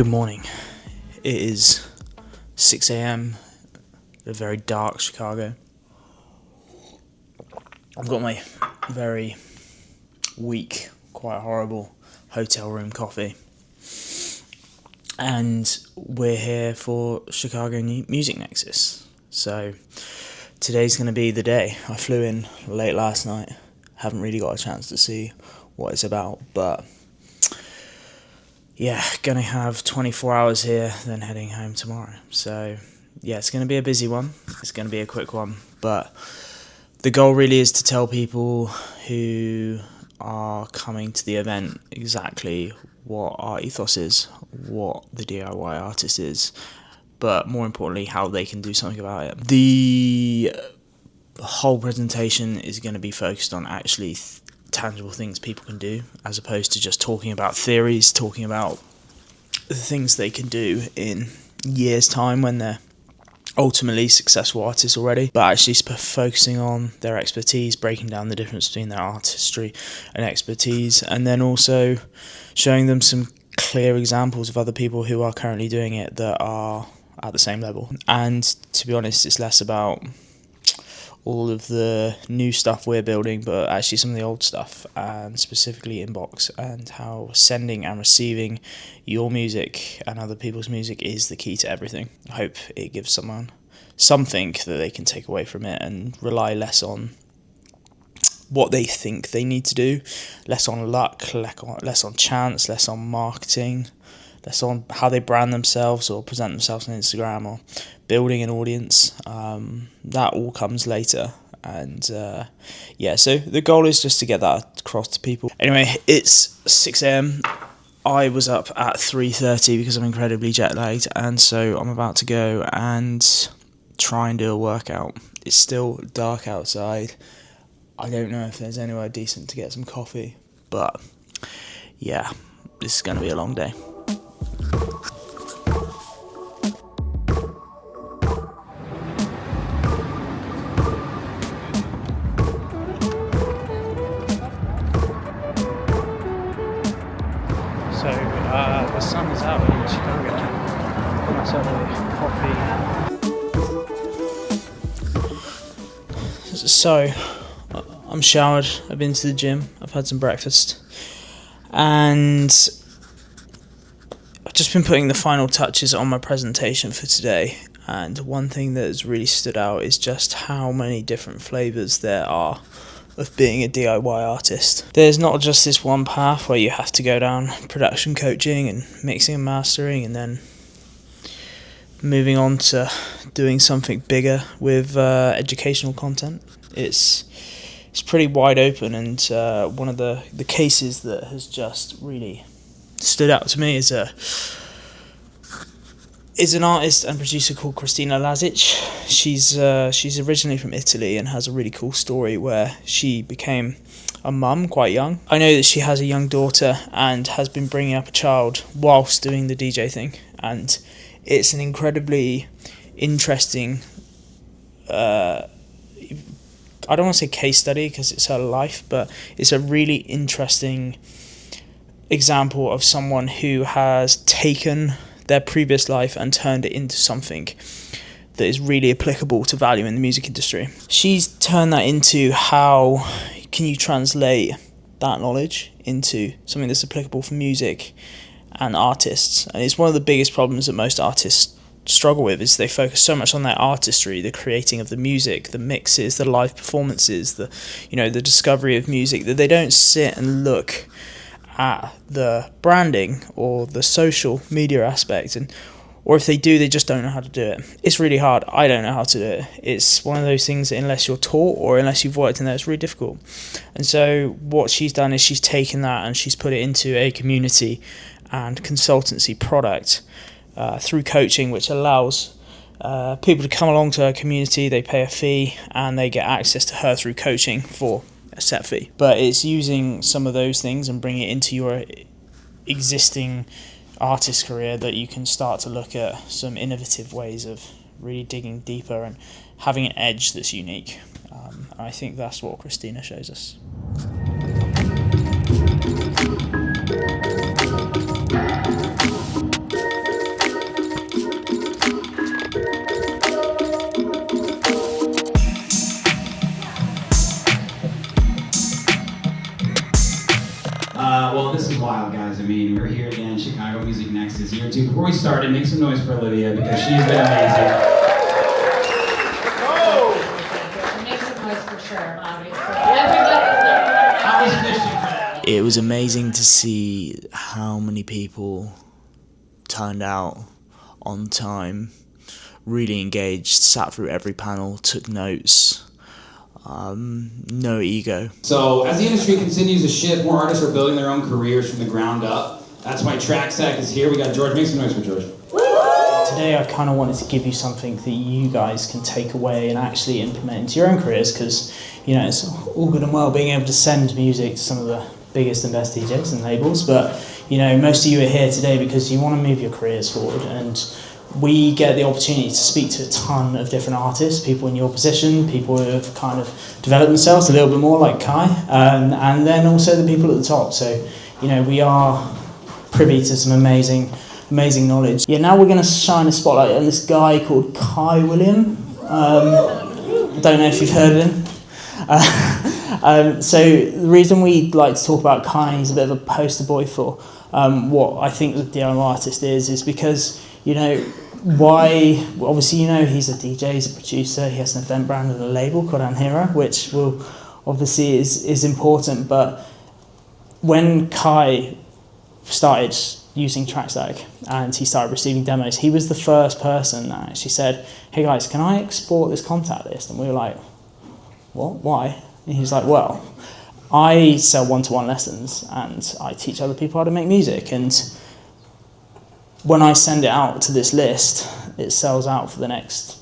Good morning. It is 6 a.m. a very dark Chicago. I've got my very weak, quite horrible hotel room coffee. And we're here for Chicago Music Nexus. So today's going to be the day. I flew in late last night. Haven't really got a chance to see what it's about, but yeah, gonna have 24 hours here, then heading home tomorrow. So yeah, it's gonna be a busy one. It's gonna be a quick one, but the goal really is to tell people who are coming to the event exactly what our ethos is, what the DIY artist is, but more importantly, how they can do something about it. The whole presentation is going to be focused on actually tangible things people can do, as opposed to just talking about theories, talking about the things they can do in years' time when they're ultimately successful artists already, but actually focusing on their expertise, breaking down the difference between their artistry and expertise, and then also showing them some clear examples of other people who are currently doing it that are at the same level. And to be honest, it's less about all of the new stuff we're building, but actually some of the old stuff, and specifically inbox, and how sending and receiving your music and other people's music is the key to everything. I hope it gives someone something that they can take away from it and rely less on what they think they need to do, less on luck, less on chance, less on marketing, less on how they brand themselves or present themselves on Instagram or building an audience. That all comes later. And so the goal is just to get that across to people. Anyway, it's 6 a.m. I was up at 3:30 because I'm incredibly jet lagged, and so I'm about to go and try and do a workout. It's still dark outside. I don't know if there's anywhere decent to get some coffee, but yeah, this is going to be a long day. So the sun is out in Chicago. Got myself a coffee. So I'm showered. I've been to the gym. I've had some breakfast, and I've just been putting the final touches on my presentation for today. And one thing that has really stood out is just how many different flavors there are of being a DIY artist. There's not just this one path where you have to go down production coaching and mixing and mastering and then moving on to doing something bigger with educational content. It's pretty wide open, and one of the cases that has just really stood out to me is an artist and producer called Christina Lazic. She's originally from Italy and has a really cool story where she became a mum quite young. I know that she has a young daughter and has been bringing up a child whilst doing the DJ thing, and it's an incredibly interesting, I don't want to say case study because it's her life, but it's a really interesting example of someone who has taken their previous life and turned it into something that is really applicable to value in the music industry. She's turned that into how can you translate that knowledge into something that's applicable for music and artists. And it's one of the biggest problems that most artists struggle with, is they focus so much on their artistry, the creating of the music, the mixes, the live performances, the discovery of music, that they don't sit and look at the branding or the social media aspect, or if they do, they just don't know how to do it. It's really hard. I don't know how to do it. It's one of those things that unless you're taught or unless you've worked in there, it's really difficult. And so what she's done is she's taken that and she's put it into a community and consultancy product through coaching, which allows people to come along to her community. They pay a fee and they get access to her through coaching for a set fee. But it's using some of those things and bringing it into your existing artist career that you can start to look at some innovative ways of really digging deeper and having an edge that's unique. And I think that's what Christina shows us. started, make some noise for Olivia because she's been amazing. Make some noise for sure, obviously. Everybody's I was fishing for that. It was amazing to see how many people turned out on time, really engaged, sat through every panel, took notes. No ego. So as the industry continues to shift, more artists are building their own careers from the ground up. That's why TrackSack is here. We got George. Make some noise for George. Today I kind of wanted to give you something that you guys can take away and actually implement into your own careers, because it's all good and well being able to send music to some of the biggest and best DJs and labels, but most of you are here today because you want to move your careers forward, and we get the opportunity to speak to a ton of different artists, people in your position, people who have kind of developed themselves a little bit more like Kai, and then also the people at the top. So we are privy to some amazing knowledge. Yeah, now we're going to shine a spotlight on this guy called Kai William. Don't know if you've heard of him. So the reason we like to talk about Kai, he's a bit of a poster boy for what I think the DIY artist is because, why, obviously, he's a DJ, he's a producer, he has an event brand and a label called Anhero, which will obviously is important. But when Kai started using TrackSack and he started receiving demos, he was the first person that actually said, "Hey guys, can I export this contact list?" And we were like, "What? Why?" And he was like, "Well, I sell one-to-one lessons and I teach other people how to make music, and when I send it out to this list, it sells out for the next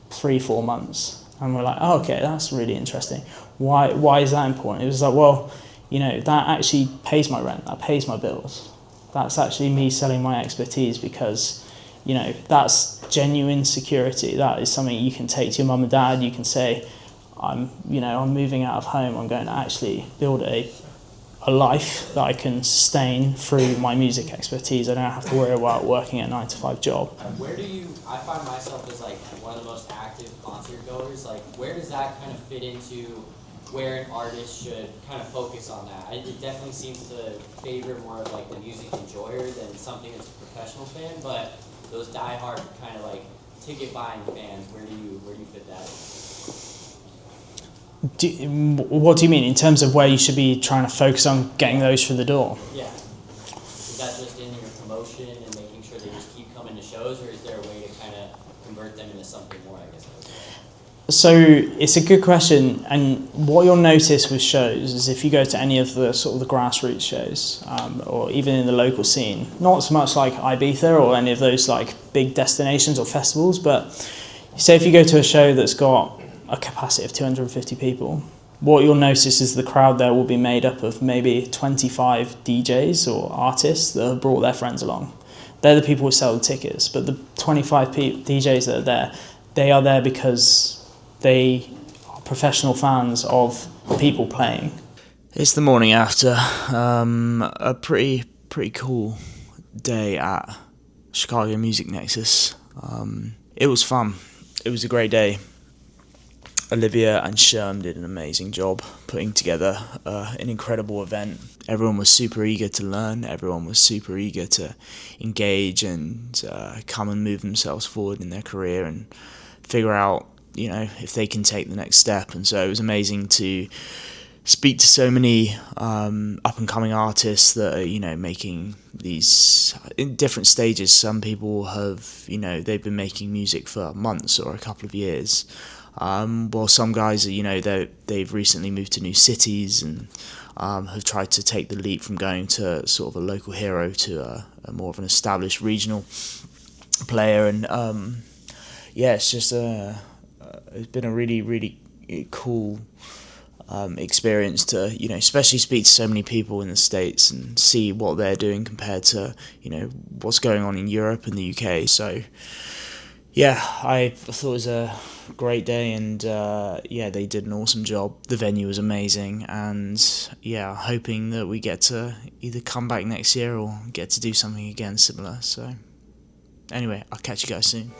3-4 months." And we're like, "Oh, okay, that's really interesting. Why is that important?" It was like, well, that actually pays my rent, that pays my bills. That's actually me selling my expertise because, that's genuine security. That is something you can take to your mum and dad. You can say, I'm moving out of home. I'm going to actually build a life that I can sustain through my music expertise. I don't have to worry about working a 9-to-5 job. I find myself as one of the most active concert goers. Where does that kind of fit into where an artist should kind of focus on that? It definitely seems to favor more of the music enjoyer than something that's a professional fan, but those diehard kind of ticket buying fans, where do you fit that in? What do you mean in terms of where you should be trying to focus on getting those through the door? Yeah. Is that just in your promotion and making sure they just keep coming to shows, or is there a way to kind of convert them into something more, I guess? So it's a good question, and what you'll notice with shows is if you go to any of the sort of the grassroots shows, or even in the local scene, not so much like Ibiza or any of those big destinations or festivals, but say if you go to a show that's got a capacity of 250 people, what you'll notice is the crowd there will be made up of maybe 25 DJs or artists that have brought their friends along. They're the people who sell the tickets, but the 25 DJs that are there, they are there because they are professional fans of people playing. It's the morning after a pretty cool day at Chicago Music Nexus. It was fun. It was a great day. Olivia and Sherm did an amazing job putting together an incredible event. Everyone was super eager to learn. Everyone was super eager to engage and come and move themselves forward in their career and figure out if they can take the next step. And so it was amazing to speak to so many up-and-coming artists that are, making these in different stages. Some people have, they've been making music for months or a couple of years. While some guys are, they've recently moved to new cities and have tried to take the leap from going to sort of a local hero to a more of an established regional player. And it's just it's been a really cool experience to especially speak to so many people in the States and see what they're doing compared to what's going on in Europe and the UK. So yeah, I thought it was a great day, and they did an awesome job. The venue was amazing, and hoping that we get to either come back next year or get to do something again similar. So anyway, I'll catch you guys soon.